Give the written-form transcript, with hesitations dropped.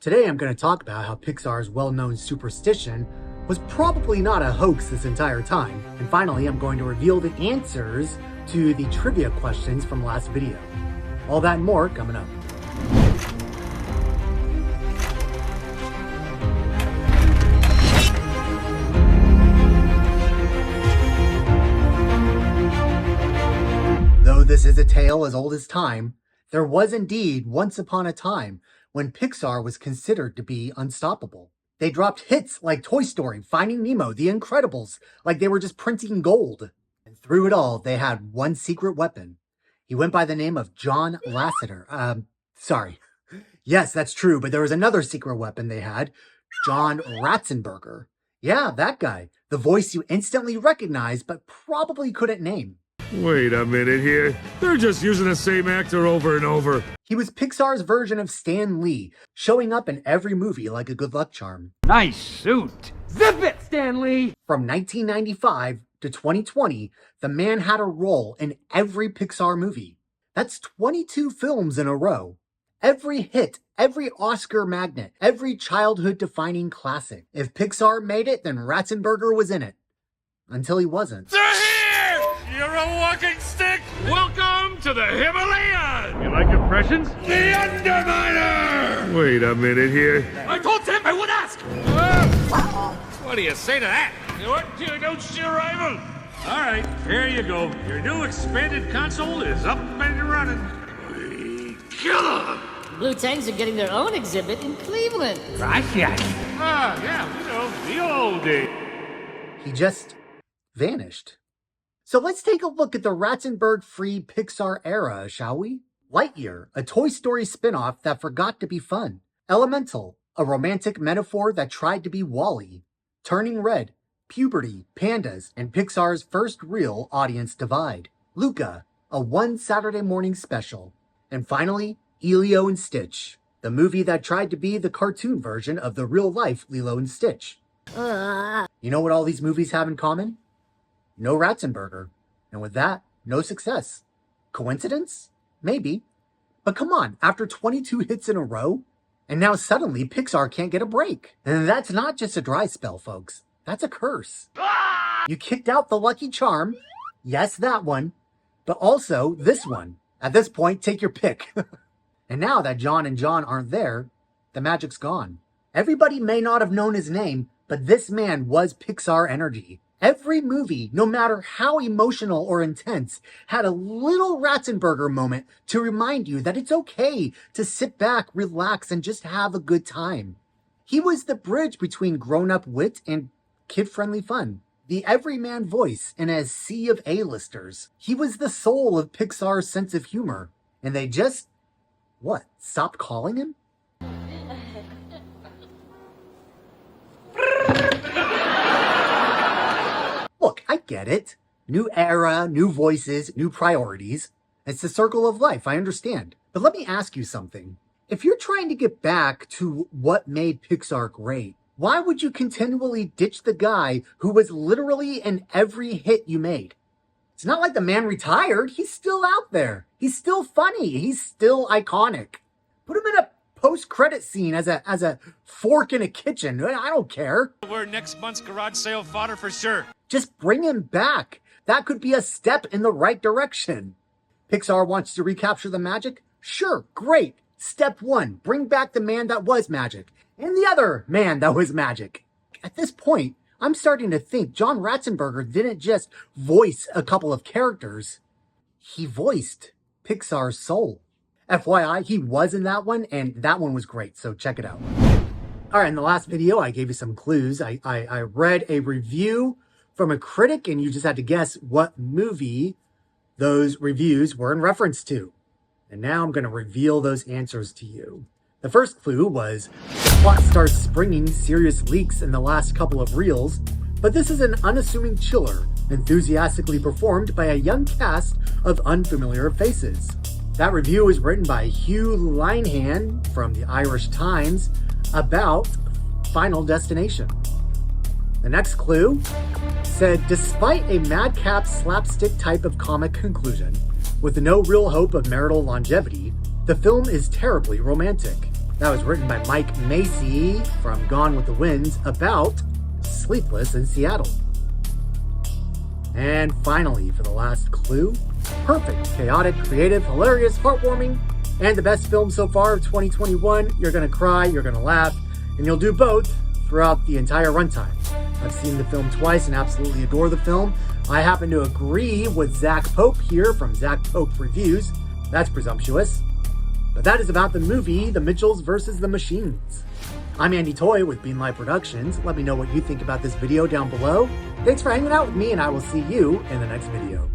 Today I'm going to talk about how Pixar's well-known superstition was probably not a hoax this entire time. And finally, I'm going to reveal the answers to the trivia questions from last video. All that and more coming up. Though this is a tale as old as time, there was indeed once upon a time when Pixar was considered to be unstoppable. They dropped hits like Toy Story, Finding Nemo, The Incredibles, like they were just printing gold. And through it all, they had one secret weapon. He went by the name of John Lasseter. Sorry. Yes, that's true, but there was another secret weapon they had, John Ratzenberger. Yeah, that guy. The voice you instantly recognized, but probably couldn't name. Wait a minute here. They're just using the same actor over and over. He was Pixar's version of Stan Lee, showing up in every movie like a good luck charm. Nice suit. Zip it, Stan Lee! From 1995 to 2020, the man had a role in every Pixar movie. That's 22 films in a row. Every hit, every Oscar magnet, every childhood-defining classic. If Pixar made it, then Ratzenberger was in it. Until he wasn't. They're here! You're a walking stick! Welcome to the Himalayas! You like impressions? The Underminer! Wait a minute here. I told Tim I would ask! What do you say to that? You know what? You don't your rival. All right, here you go. Your new expanded console is up and running. We kill 'em! Blue Tangs are getting their own exhibit in Cleveland. Gracias. Ah, yeah, you know, the old days. He just vanished. So let's take a look at the Ratzenberg-free Pixar era, shall we? Lightyear, a Toy Story spin-off that forgot to be fun. Elemental, a romantic metaphor that tried to be WALL-E. Turning Red, puberty, pandas, and Pixar's first real audience divide. Luca, a one Saturday morning special. And finally, Lilo and Stitch, the movie that tried to be the cartoon version of the real-life Lilo and Stitch. You know what all these movies have in common? No Ratzenberger. And with that, no success. Coincidence? Maybe. But come on, after 22 hits in a row, and now suddenly Pixar can't get a break. And that's not just a dry spell, folks. That's a curse. You kicked out the Lucky Charm. Yes, that one. But also this one. At this point, take your pick. And now that John and John aren't there, the magic's gone. Everybody may not have known his name, but this man was Pixar energy. Every movie, no matter how emotional or intense, had a little Ratzenberger moment to remind you that it's okay to sit back, relax, and just have a good time. He was the bridge between grown-up wit and kid-friendly fun. The everyman voice in a sea of A-listers. He was the soul of Pixar's sense of humor. And they just, stopped calling him? Look, I get it. New era, new voices, new priorities. It's the circle of life, I understand. But let me ask you something. If you're trying to get back to what made Pixar great, why would you continually ditch the guy who was literally in every hit you made? It's not like the man retired. He's still out there. He's still funny. He's still iconic. Put him in a post-credit scene as a fork in a kitchen. I don't care. We're next month's garage sale fodder for sure. Just bring him back. That could be a step in the right direction. Pixar wants to recapture the magic? Sure, great. Step one, bring back the man that was magic. And the other man that was magic. At this point, I'm starting to think John Ratzenberger didn't just voice a couple of characters. He voiced Pixar's soul. FYI, he was in that one, and that one was great, so check it out. All right, in the last video, I gave you some clues. I read a review from a critic, and you just had to guess what movie those reviews were in reference to. And now I'm going to reveal those answers to you. The first clue was, the plot starts springing serious leaks in the last couple of reels, but this is an unassuming chiller, enthusiastically performed by a young cast of unfamiliar faces. That review was written by Hugh Linehan from the Irish Times about Final Destination. The next clue said, despite a madcap slapstick type of comic conclusion, with no real hope of marital longevity, the film is terribly romantic. That was written by Mike Macy from Gone with the Winds about Sleepless in Seattle. And finally, for the last clue, perfect, chaotic, creative, hilarious, heartwarming, and the best film so far of 2021. You're gonna cry, you're gonna laugh, and you'll do both throughout the entire runtime. I've seen the film twice and absolutely adore the film. I happen to agree with Zach Pope here from Zach Pope Reviews. That's presumptuous. But that is about the movie, The Mitchells vs. the Machines. I'm Andy Toy with Beanlight Productions. Let me know what you think about this video down below. Thanks for hanging out with me, and I will see you in the next video.